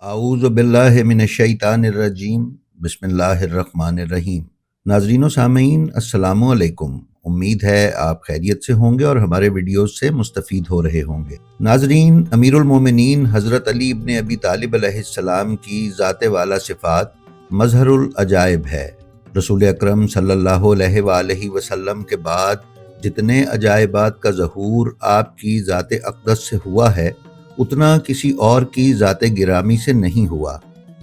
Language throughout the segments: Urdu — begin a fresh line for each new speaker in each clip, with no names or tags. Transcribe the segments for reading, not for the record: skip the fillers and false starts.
اعوذ باللہ من الشیطان الرجیم بسم اللہ الرحمن الرحیم۔ ناظرین و سامعین السلام علیکم، امید ہے آپ خیریت سے ہوں گے اور ہمارے ویڈیوز سے مستفید ہو رہے ہوں گے۔ ناظرین، امیر المومنین حضرت علی ابن ابی طالب علیہ السلام کی ذات والا صفات مظہر العجائب ہے۔ رسول اکرم صلی اللہ علیہ وآلہ وسلم کے بعد جتنے عجائبات کا ظہور آپ کی ذات اقدس سے ہوا ہے، اتنا کسی اور کی ذات گرامی سے نہیں ہوا۔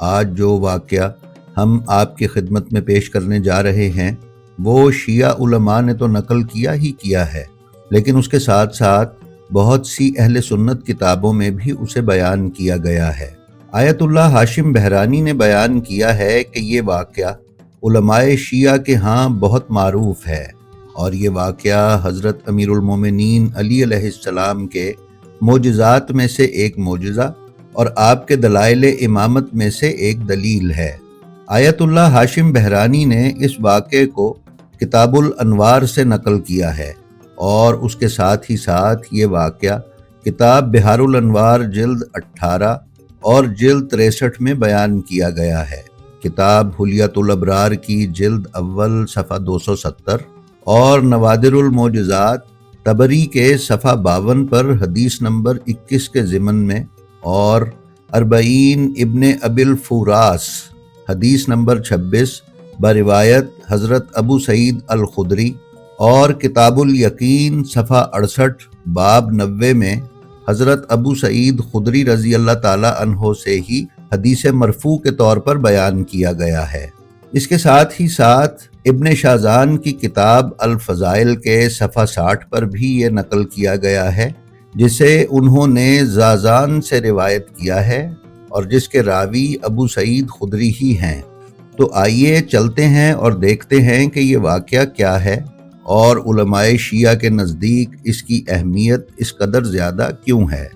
آج جو واقعہ ہم آپ کی خدمت میں پیش کرنے جا رہے ہیں وہ شیعہ علماء نے تو نقل کیا ہے، لیکن اس کے ساتھ ساتھ بہت سی اہل سنت کتابوں میں بھی اسے بیان کیا گیا ہے۔ آیت اللہ ہاشم بہرانی نے بیان کیا ہے کہ یہ واقعہ علماء شیعہ کے ہاں بہت معروف ہے، اور یہ واقعہ حضرت امیر المومنین علی علیہ السلام کے معجزات میں سے ایک معجزہ اور آپ کے دلائل امامت میں سے ایک دلیل ہے۔ آیت اللہ ہاشم بہرانی نے اس واقعے کو کتاب الانوار سے نقل کیا ہے، اور اس کے ساتھ ہی ساتھ یہ واقعہ کتاب بہار الانوار جلد 18 اور جلد 63 میں بیان کیا گیا ہے۔ کتاب حلیۃ الابرار کی جلد اول صفحہ 270 اور نوادر المعجزات طبری کے صفحہ 52 پر حدیث نمبر 21 کے ضمن میں، اور اربعین ابن ابی الفوراس حدیث نمبر 26 بروایت حضرت ابو سعید الخدری، اور کتاب الیقین صفحہ 68 باب 90 میں حضرت ابو سعید خدری رضی اللہ تعالی عنہ سے ہی حدیث مرفوع کے طور پر بیان کیا گیا ہے۔ اس کے ساتھ ہی ساتھ ابن شازان کی کتاب الفضائل کے صفحہ 60 پر بھی یہ نقل کیا گیا ہے، جسے انہوں نے زازان سے روایت کیا ہے اور جس کے راوی ابو سعید خدری ہی ہیں۔ تو آئیے چلتے ہیں اور دیکھتے ہیں کہ یہ واقعہ کیا ہے اور علماء شیعہ کے نزدیک اس کی اہمیت اس قدر زیادہ کیوں ہے۔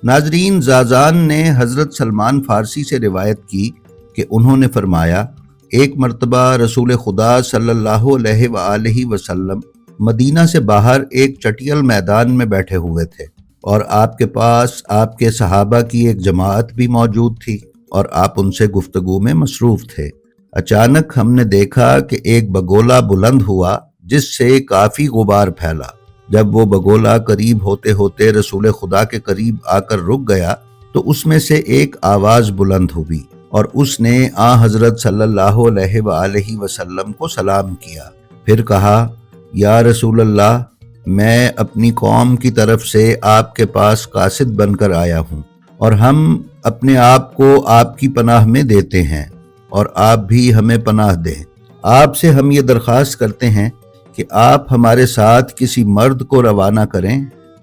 ناظرین، زازان نے حضرت سلمان فارسی سے روایت کی کہ انہوں نے فرمایا، ایک مرتبہ رسول خدا صلی اللہ علیہ وآلہ وسلم مدینہ سے باہر ایک چٹیل میدان میں بیٹھے ہوئے تھے، اور آپ کے پاس آپ کے صحابہ کی ایک جماعت بھی موجود تھی، اور آپ ان سے گفتگو میں مصروف تھے۔ اچانک ہم نے دیکھا کہ ایک بگولا بلند ہوا جس سے کافی غبار پھیلا۔ جب وہ بگولا قریب ہوتے ہوتے رسول خدا کے قریب آ کر رک گیا تو اس میں سے ایک آواز بلند ہوئی، اور اس نے حضرت صلی اللہ علیہ وآلہ وسلم کو سلام کیا۔ پھر کہا، یا رسول اللہ، میں اپنی قوم کی طرف سے آپ کے پاس قاصد بن کر آیا ہوں، اور ہم اپنے آپ کو آپ کی پناہ میں دیتے ہیں، اور آپ بھی ہمیں پناہ دیں۔ آپ سے ہم یہ درخواست کرتے ہیں کہ آپ ہمارے ساتھ کسی مرد کو روانہ کریں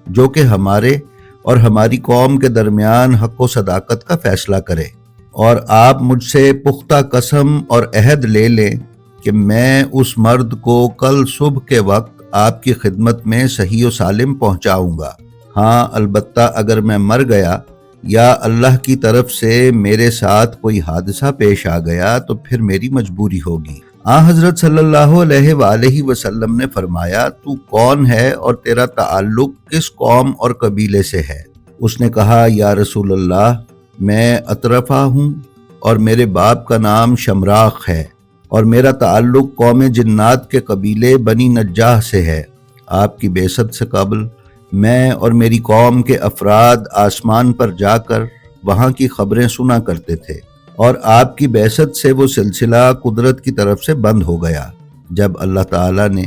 جو کہ ہمارے اور ہماری قوم کے درمیان حق و صداقت کا فیصلہ کرے، اور آپ مجھ سے پختہ قسم اور عہد لے لیں کہ میں اس مرد کو کل صبح کے وقت آپ کی خدمت میں صحیح و سالم پہنچاؤں گا۔ ہاں، البتہ اگر میں مر گیا یا اللہ کی طرف سے میرے ساتھ کوئی حادثہ پیش آ گیا تو پھر میری مجبوری ہوگی۔ حضرت صلی اللہ علیہ وآلہ وسلم نے فرمایا، تو کون ہے اور تیرا تعلق کس قوم اور قبیلے سے ہے؟ اس نے کہا، یا رسول اللہ، میں اطرفہ ہوں اور میرے باپ کا نام شمراخ ہے، اور میرا تعلق قوم جنات کے قبیلے بنی نجاح سے ہے۔ آپ کی بعثت سے قبل میں اور میری قوم کے افراد آسمان پر جا کر وہاں کی خبریں سنا کرتے تھے، اور آپ کی بعثت سے وہ سلسلہ قدرت کی طرف سے بند ہو گیا۔ جب اللہ تعالیٰ نے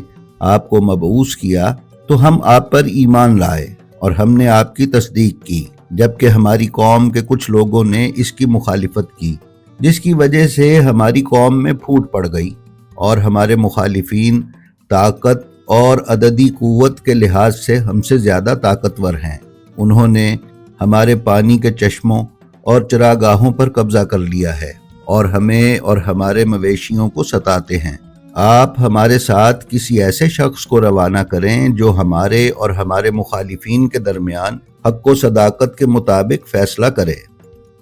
آپ کو مبعوث کیا تو ہم آپ پر ایمان لائے اور ہم نے آپ کی تصدیق کی، جبکہ ہماری قوم کے کچھ لوگوں نے اس کی مخالفت کی، جس کی وجہ سے ہماری قوم میں پھوٹ پڑ گئی، اور ہمارے مخالفین طاقت اور عددی قوت کے لحاظ سے ہم سے زیادہ طاقتور ہیں۔ انہوں نے ہمارے پانی کے چشموں اور چراگاہوں پر قبضہ کر لیا ہے، اور ہمیں اور ہمارے مویشیوں کو ستاتے ہیں۔ آپ ہمارے ساتھ کسی ایسے شخص کو روانہ کریں جو ہمارے اور ہمارے مخالفین کے درمیان حق و صداقت کے مطابق فیصلہ کرے۔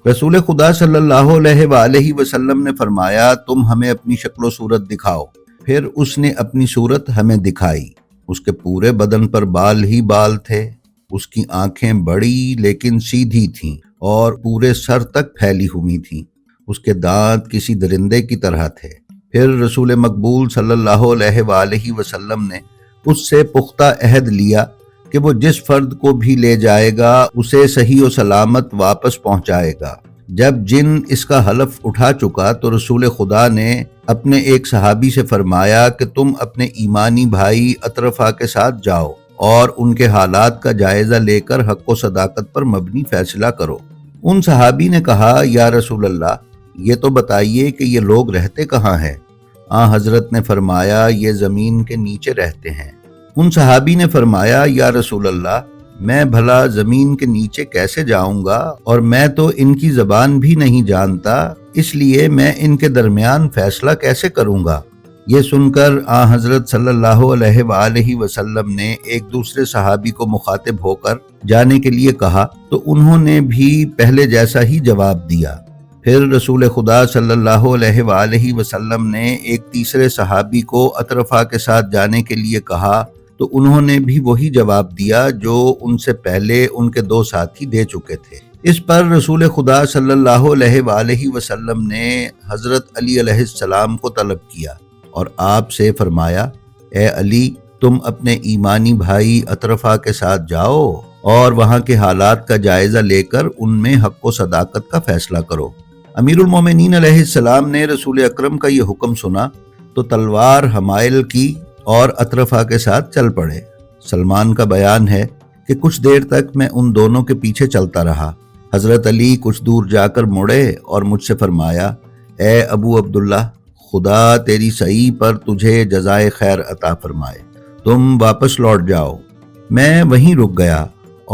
رسول خدا صلی اللہ علیہ وآلہ وسلم نے فرمایا، تم ہمیں اپنی شکل و صورت دکھاؤ۔ پھر اس نے اپنی صورت ہمیں دکھائی۔ اس کے پورے بدن پر بال ہی بال تھے، اس کی آنکھیں بڑی لیکن سیدھی تھیں، اور پورے سر تک پھیلی ہوئی تھیں۔ اس کے دانت کسی درندے کی طرح تھے۔ پھر رسول مقبول صلی اللہ علیہ وآلہ وسلم نے اس سے پختہ عہد لیا کہ وہ جس فرد کو بھی لے جائے گا اسے صحیح و سلامت واپس پہنچائے گا۔ جب جن اس کا حلف اٹھا چکا تو رسول خدا نے اپنے ایک صحابی سے فرمایا کہ تم اپنے ایمانی بھائی اطرفہ کے ساتھ جاؤ اور ان کے حالات کا جائزہ لے کر حق و صداقت پر مبنی فیصلہ کرو۔ ان صحابی نے کہا یا رسول اللہ، یہ تو بتائیے کہ یہ لوگ رہتے کہاں ہیں؟ حضرت نے فرمایا یہ زمین کے نیچے رہتے ہیں۔ ان صحابی نے فرمایا یا رسول اللہ، میں بھلا زمین کے نیچے کیسے جاؤں گا، اور میں تو ان کی زبان بھی نہیں جانتا، اس لیے میں ان کے درمیان فیصلہ کیسے کروں گا؟ یہ سن کر حضرت صلی اللہ علیہ وآلہ وسلم نے ایک دوسرے صحابی کو مخاطب ہو کر جانے کے لیے کہا تو انہوں نے بھی پہلے جیسا ہی جواب دیا۔ پھر رسول خدا صلی اللہ علیہ وآلہ وسلم نے ایک تیسرے صحابی کو اطرفہ کے ساتھ جانے کے لیے کہا تو انہوں نے بھی وہی جواب دیا جو ان سے پہلے ان کے دو ساتھی دے چکے تھے۔ اس پر رسول خدا صلی اللہ علیہ وآلہ وسلم نے حضرت علی علیہ السلام کو طلب کیا اور آپ سے فرمایا، اے علی، تم اپنے ایمانی بھائی اطرفہ کے ساتھ جاؤ اور وہاں کے حالات کا جائزہ لے کر ان میں حق و صداقت کا فیصلہ کرو۔ امیر المومنین علیہ السلام نے رسول اکرم کا یہ حکم سنا تو تلوار حمائل کی اور اطرفہ کے ساتھ چل پڑے۔ سلمان کا بیان ہے کہ کچھ دیر تک میں ان دونوں کے پیچھے چلتا رہا۔ حضرت علی کچھ دور جا کر مڑے اور مجھ سے فرمایا، اے ابو عبداللہ، خدا تیری سعی پر تجھے جزائے خیر عطا فرمائے، تم واپس لوٹ جاؤ۔ میں وہیں رک گیا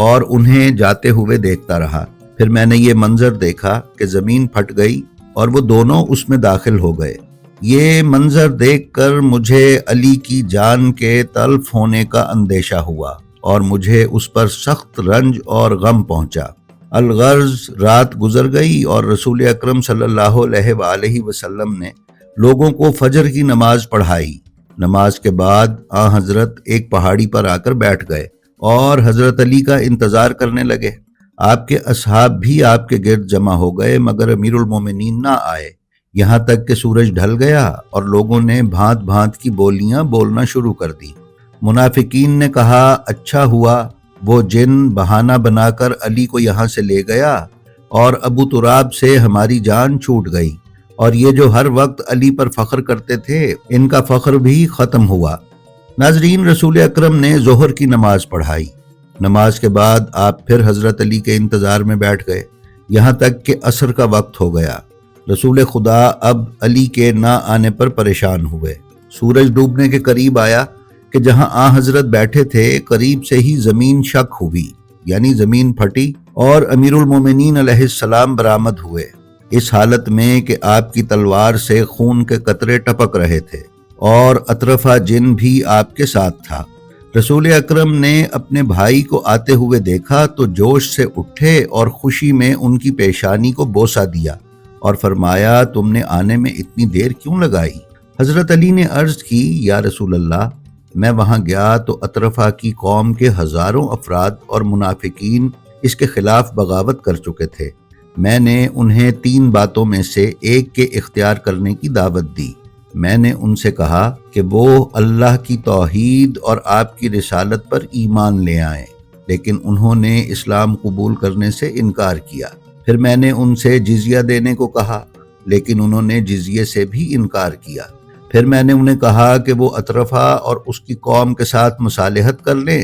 اور انہیں جاتے ہوئے دیکھتا رہا۔ پھر میں نے یہ منظر دیکھا کہ زمین پھٹ گئی اور وہ دونوں اس میں داخل ہو گئے۔ یہ منظر دیکھ کر مجھے علی کی جان کے تلف ہونے کا اندیشہ ہوا اور مجھے اس پر سخت رنج اور غم پہنچا۔ الغرض رات گزر گئی اور رسول اکرم صلی اللہ علیہ وآلہ وسلم نے لوگوں کو فجر کی نماز پڑھائی۔ نماز کے بعد حضرت ایک پہاڑی پر آ کر بیٹھ گئے اور حضرت علی کا انتظار کرنے لگے۔ آپ کے اصحاب بھی آپ کے گرد جمع ہو گئے مگر امیر المومنین نہ آئے، یہاں تک کہ سورج ڈھل گیا اور لوگوں نے بھانت بھانت کی بولیاں بولنا شروع کر دی۔ منافقین نے کہا، اچھا ہوا وہ جن بہانہ بنا کر علی کو یہاں سے لے گیا اور ابو تراب سے ہماری جان چھوٹ گئی، اور یہ جو ہر وقت علی پر فخر کرتے تھے ان کا فخر بھی ختم ہوا۔ ناظرین، رسول اکرم نے ظہر کی نماز پڑھائی۔ نماز کے بعد آپ پھر حضرت علی کے انتظار میں بیٹھ گئے یہاں تک کہ عصر کا وقت ہو گیا۔ رسول خدا اب علی کے نہ آنے پر پریشان ہوئے۔ سورج ڈوبنے کے قریب آیا کہ جہاں حضرت بیٹھے تھے قریب سے ہی زمین شق ہوئی، یعنی زمین پھٹی اور امیر المومنین علیہ السلام برآمد ہوئے، اس حالت میں کہ آپ کی تلوار سے خون کے قطرے ٹپک رہے تھے اور اطرفہ جن بھی آپ کے ساتھ تھا۔ رسول اکرم نے اپنے بھائی کو آتے ہوئے دیکھا تو جوش سے اٹھے اور خوشی میں ان کی پیشانی کو بوسہ دیا اور فرمایا، تم نے آنے میں اتنی دیر کیوں لگائی؟ حضرت علی نے عرض کی، یا رسول اللہ، میں وہاں گیا تو اطرفہ کی قوم کے ہزاروں افراد اور منافقین اس کے خلاف بغاوت کر چکے تھے۔ میں نے انہیں 3 باتوں میں سے ایک کے اختیار کرنے کی دعوت دی۔ میں نے ان سے کہا کہ وہ اللہ کی توحید اور آپ کی رسالت پر ایمان لے آئیں، لیکن انہوں نے اسلام قبول کرنے سے انکار کیا۔ پھر میں نے ان سے جزیہ دینے کو کہا، لیکن انہوں نے جزیے سے بھی انکار کیا۔ پھر میں نے انہیں کہا کہ وہ اطرفہ اور اس کی قوم کے ساتھ مصالحت کر لیں،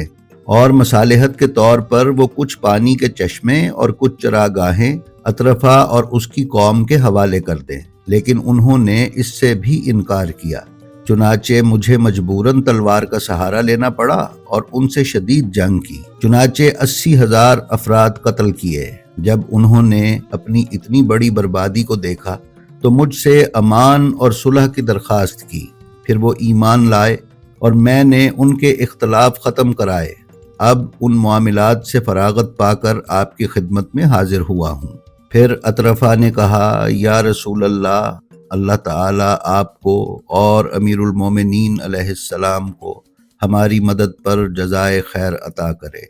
اور مصالحت کے طور پر وہ کچھ پانی کے چشمے اور کچھ چراگاہیں اطرفہ اور اس کی قوم کے حوالے کر دیں، لیکن انہوں نے اس سے بھی انکار کیا۔ چنانچہ مجھے مجبوراً تلوار کا سہارا لینا پڑا اور ان سے شدید جنگ کی، چنانچہ 80,000 افراد قتل کیے۔ جب انہوں نے اپنی اتنی بڑی بربادی کو دیکھا تو مجھ سے امان اور صلح کی درخواست کی۔ پھر وہ ایمان لائے اور میں نے ان کے اختلاف ختم کرائے۔ اب ان معاملات سے فراغت پا کر آپ کی خدمت میں حاضر ہوا ہوں۔ پھر اطرفہ نے کہا، یا رسول اللہ، اللہ تعالیٰ آپ کو اور امیر المومنین علیہ السلام کو ہماری مدد پر جزائے خیر عطا کرے۔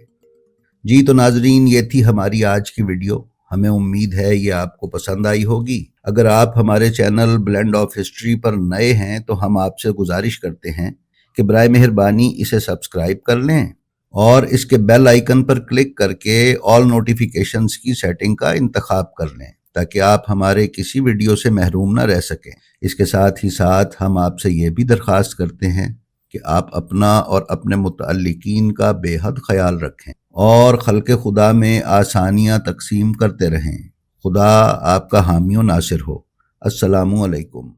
جی تو ناظرین، یہ تھی ہماری آج کی ویڈیو۔ ہمیں امید ہے یہ آپ کو پسند آئی ہوگی۔ اگر آپ ہمارے چینل بلینڈ آف ہسٹری پر نئے ہیں تو ہم آپ سے گزارش کرتے ہیں کہ برائے مہربانی اسے سبسکرائب کر لیں اور اس کے بیل آئیکن پر کلک کر کے آل نوٹیفیکیشنز کی سیٹنگ کا انتخاب کر لیں تاکہ آپ ہمارے کسی ویڈیو سے محروم نہ رہ سکیں۔ اس کے ساتھ ہی ساتھ ہم آپ سے یہ بھی درخواست کرتے ہیں کہ آپ اپنا اور اپنے متعلقین کا بے حد خیال رکھیں اور خلق خدا میں آسانیاں تقسیم کرتے رہیں۔ خدا آپ کا حامی و ناصر ہو۔ السلام علیکم۔